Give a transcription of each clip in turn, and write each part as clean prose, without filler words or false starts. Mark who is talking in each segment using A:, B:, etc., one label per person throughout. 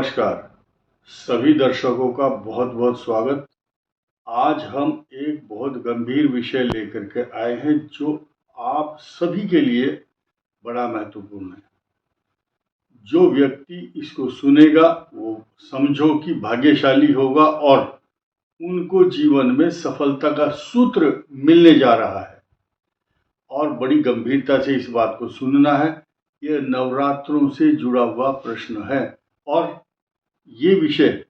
A: नमस्कार। सभी दर्शकों का बहुत बहुत स्वागत। आज हम एक बहुत गंभीर विषय लेकर के आए हैं जो आप सभी के लिए बड़ा महत्वपूर्ण है। जो व्यक्ति इसको सुनेगा वो समझो कि भाग्यशाली होगा और उनको जीवन में सफलता का सूत्र मिलने जा रहा है। और बड़ी गंभीरता से इस बात को सुनना है। यह नवरात्रों से जुड़ा हुआ प्रश्न है और ये विषय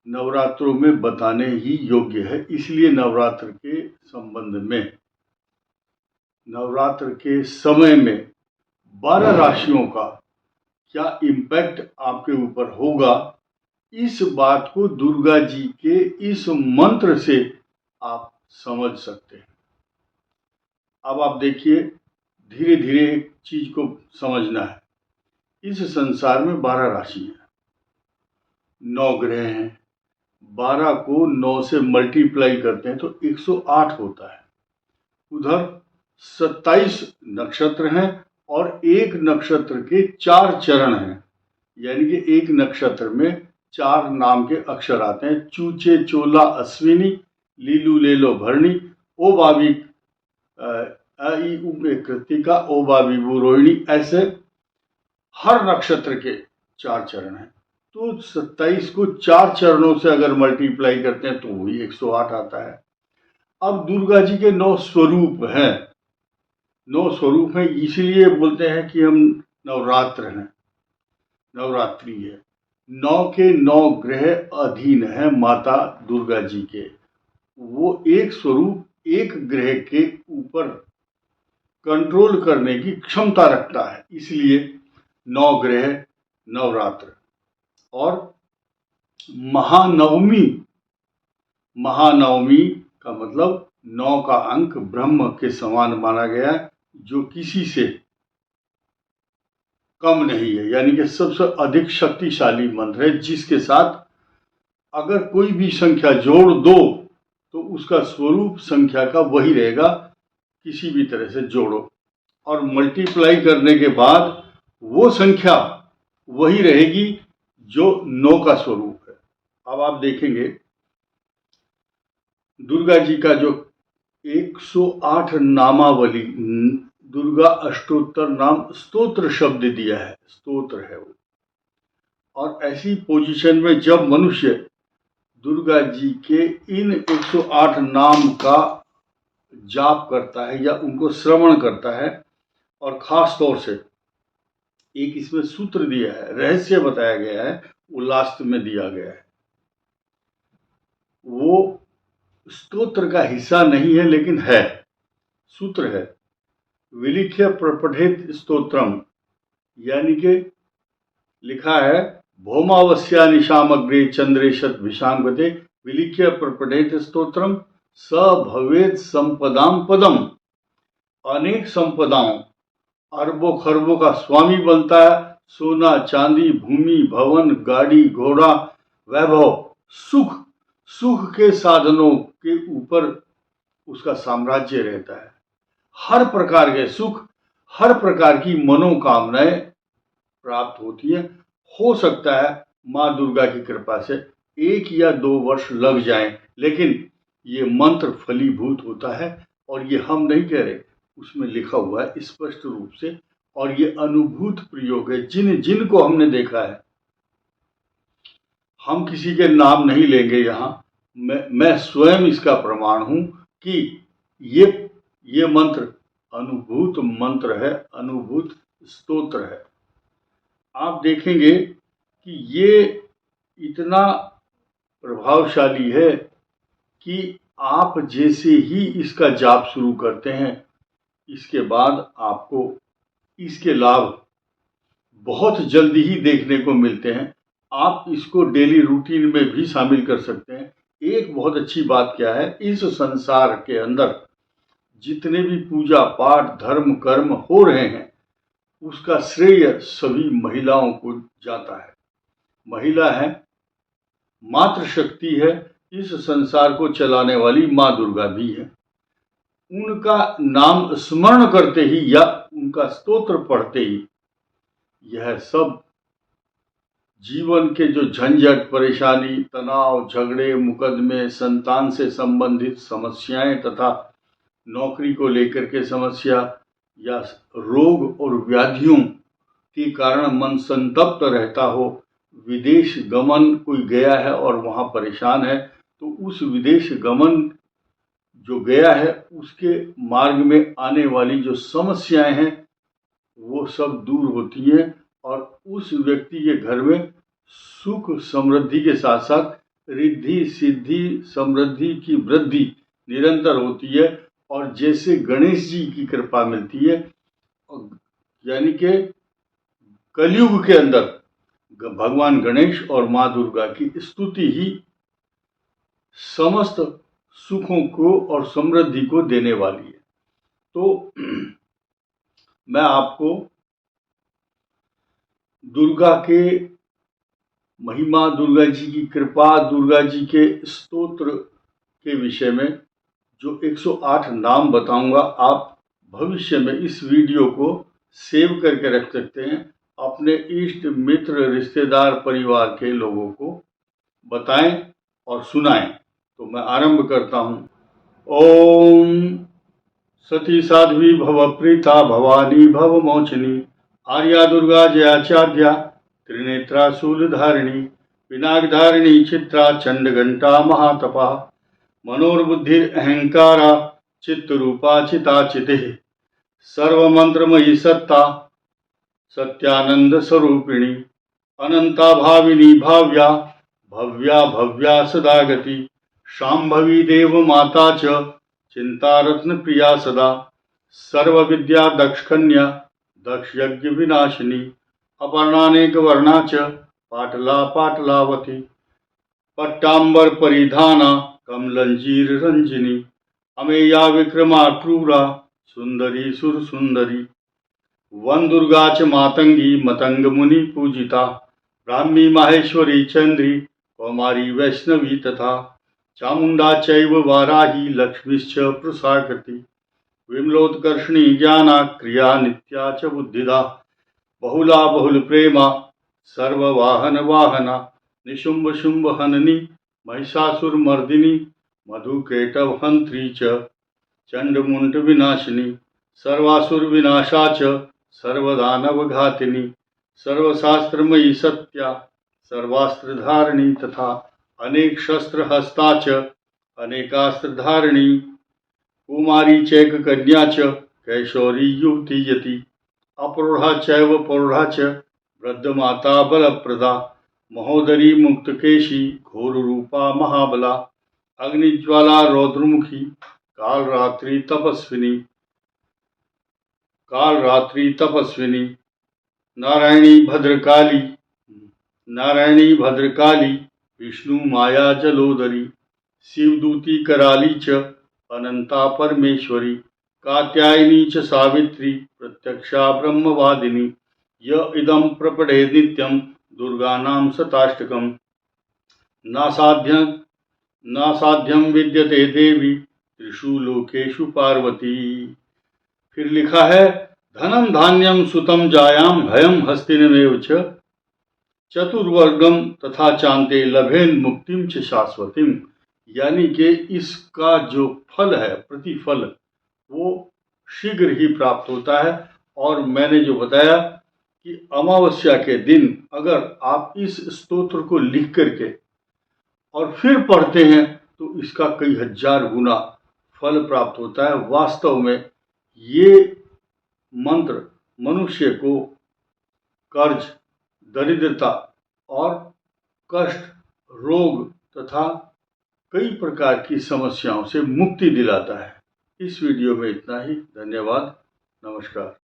A: नवरात्रों में बताने ही योग्य है। इसलिए नवरात्र के संबंध में, नवरात्र के समय में 12 राशियों का क्या इम्पैक्ट आपके ऊपर होगा, इस बात को दुर्गा जी के इस मंत्र से आप समझ सकते हैं। अब आप देखिए, धीरे धीरे एक चीज को समझना है। इस संसार में 12 राशि है, 9 ग्रह हैं। 12 को 9 से मल्टीप्लाई करते हैं तो 108 होता है। उधर 27 नक्षत्र हैं और एक नक्षत्र के 4 चरण हैं, यानी कि एक नक्षत्र में 4 नाम के अक्षर आते हैं। चूचे चोला अश्विनी, लीलू लेलो भरणी, ओ बाबी आई उमे कृतिका, ओ बाबी रोहिणी। ऐसे हर नक्षत्र के 4 चरण हैं। तो 27 को 4 चरणों से अगर मल्टीप्लाई करते हैं तो वही 108 आता है। अब दुर्गा जी के 9 स्वरूप हैं। 9 स्वरूप हैं, इसलिए बोलते हैं कि हम नवरात्र हैं, नवरात्रि है। 9 के 9 ग्रह अधीन है माता दुर्गा जी के। वो एक स्वरूप एक ग्रह के ऊपर कंट्रोल करने की क्षमता रखता है, इसलिए 9 ग्रह नवरात्र। और महानवमी, महानवमी का मतलब 9 का अंक ब्रह्म के समान माना गया है, जो किसी से कम नहीं है, यानी कि सबसे अधिक शक्तिशाली मंत्र है, जिसके साथ अगर कोई भी संख्या जोड़ दो तो उसका स्वरूप संख्या का वही रहेगा। किसी भी तरह से जोड़ो और मल्टीप्लाई करने के बाद वो संख्या वही रहेगी जो 9 का स्वरूप है। अब आप देखेंगे दुर्गा जी का जो 108 नामावली, दुर्गा अष्टोत्तर नाम स्तोत्र शब्द दिया है, स्तोत्र है वो। और ऐसी पोजीशन में जब मनुष्य दुर्गा जी के इन 108 नाम का जाप करता है या उनको श्रवण करता है, और खास तौर से एक इसमें सूत्र दिया है, रहस्य बताया गया है, वो लास्ट में दिया गया है। वो स्तोत्र का हिस्सा नहीं है लेकिन है, सूत्र है। विलिख्य प्रपठेत स्तोत्रम, यानी कि लिखा है भौमावस्या निशामग्रे चंद्रेशत विशांगते विलिख्य प्रपठेत स्तोत्रम स भवेत संपदाम पदम। अनेक संपदाओं, अरबों खरबों का स्वामी बनता है। सोना चांदी भूमि भवन गाड़ी घोड़ा वैभव सुख, सुख के साधनों के ऊपर उसका साम्राज्य रहता है। हर प्रकार के सुख, हर प्रकार की मनोकामनाएं प्राप्त होती है। हो सकता है माँ दुर्गा की कृपा से 1 या 2 वर्ष लग जाएं, लेकिन ये मंत्र फलीभूत होता है। और ये हम नहीं कह रहे, उसमें लिखा हुआ है स्पष्ट रूप से, और ये अनुभूत प्रयोग है। जिन जिन को हमने देखा है, हम किसी के नाम नहीं लेंगे यहाँ, मैं स्वयं इसका प्रमाण हूं कि ये मंत्र अनुभूत मंत्र है, अनुभूत स्तोत्र है। आप देखेंगे कि ये इतना प्रभावशाली है कि आप जैसे ही इसका जाप शुरू करते हैं, इसके बाद आपको इसके लाभ बहुत जल्दी ही देखने को मिलते हैं। आप इसको डेली रूटीन में भी शामिल कर सकते हैं। एक बहुत अच्छी बात क्या है, इस संसार के अंदर जितने भी पूजा पाठ धर्म कर्म हो रहे हैं, उसका श्रेय सभी महिलाओं को जाता है। महिला है, मातृशक्ति है, इस संसार को चलाने वाली माँ दुर्गा भी है। उनका नाम स्मरण करते ही या उनका स्तोत्र पढ़ते ही यह सब जीवन के जो झंझट, परेशानी, तनाव, झगड़े, मुकदमे, संतान से संबंधित समस्याएं तथा नौकरी को लेकर के समस्या या रोग और व्याधियों के कारण मन संतप्त रहता हो, विदेश गमन कोई गया है और वहाँ परेशान है, तो उस विदेश गमन जो गया है उसके मार्ग में आने वाली जो समस्याएं हैं वो सब दूर होती हैं और उस व्यक्ति के घर में सुख समृद्धि के साथ साथ रिद्धि सिद्धि समृद्धि की वृद्धि निरंतर होती है। और जैसे गणेश जी की कृपा मिलती है, यानी कि कलयुग के अंदर भगवान गणेश और माँ दुर्गा की स्तुति ही समस्त सुखों को और समृद्धि को देने वाली है। तो मैं आपको दुर्गा के महिमा, दुर्गा जी की कृपा, दुर्गा जी के स्तोत्र के विषय में जो 108 नाम बताऊंगा, आप भविष्य में इस वीडियो को सेव करके रख सकते हैं, अपने इष्ट मित्र रिश्तेदार परिवार के लोगों को बताएं और सुनाएं। तो मैं आरंभ करता हूं। ओम सती साध्वी भवप्रीता भवानी भवमोचनी आर्या दुर्गा जयाचार्या त्रिनेत्रा शूलधारिणी पिनाकधारिणी चित्रा चंडघंटा महातपा मनोर्बुद्धिर अहंकारा चित्तरूपा चिताचितिः सर्वमंत्रमयी सत्ता सत्यानंद स्वरूपिणी अनंता भाविनी भाव्या भव्या भव्या सदा गति शांभवी देव माता च चिंता रत्न प्रिया सदा सर्व विद्या दक्ष कन्या दक्ष यज्ञ विनाशिनी अपर्णानेक वर्णा च पाटला पाटलावती पट्टांबर परिधाना कमलंजीर रंजिनी अमेया विक्रमा क्रूरा सुंदरी सुर सुंदरी वन दुर्गा च मातंगी मतंग मुनि पूजिता ब्राह्मी माहेश्वरी चंद्री कौमारी वैष्णवी तथा चामुंडा चैव वाराही लक्ष्मीश्च प्रसाकृति विमलोत्कर्षणी ज्ञाना क्रिया नित्या च बुद्धिदा बहुला बहुल प्रेमा सर्ववाहन वाहना निशुंभ शुंभ हननी महिषासुर मर्दिनी मधुकेटव हंत्री च चंडमुंड विनाशिनी सर्वासुर विनाशा च सर्वदानव घातिनी सर्वशास्त्रमयी सत्या सर्वास्त्रधारिणी तथा अनेक शस्त्र हस्ता च अनेकास्त्रधारिणी कुमारी चैक कन्या च कैशोरी युवती यति अपूर्णा चैव पौर्णा च वृद्धमाता बलप्रदा महोदरी मुक्तकेशी घोर रूपा महाबला अग्निज्वाला रौद्रमुखी काल रात्रि तपस्विनी नारायणी भद्रकाली विष्णु माया जलोदरी शिवदूती कराली च अनंता परमेश्वरी कात्यायनी च सावित्री प्रत्यक्षा ब्रह्मवादिनी य इदं प्रपठे नित्यं दुर्गानां शताष्टकम् नासाध्यं विद्यते देवी त्रिषु लोकेषु पार्वती। फिर लिखा है धनम धान्यम सुतम जायाम हयम हस्तिनमेव च चतुर्वर्गम तथा चांते लभेन मुक्तिम च शाश्वतीम, यानी कि इसका जो फल है, प्रतिफल, वो शीघ्र ही प्राप्त होता है। और मैंने जो बताया कि अमावस्या के दिन अगर आप इस स्तोत्र को लिख करके और फिर पढ़ते हैं तो इसका कई हजार गुना फल प्राप्त होता है। वास्तव में ये मंत्र मनुष्य को कर्ज, दरिद्रता और कष्ट, रोग तथा कई प्रकार की समस्याओं से मुक्ति दिलाता है। इस वीडियो में इतना ही। धन्यवाद। नमस्कार।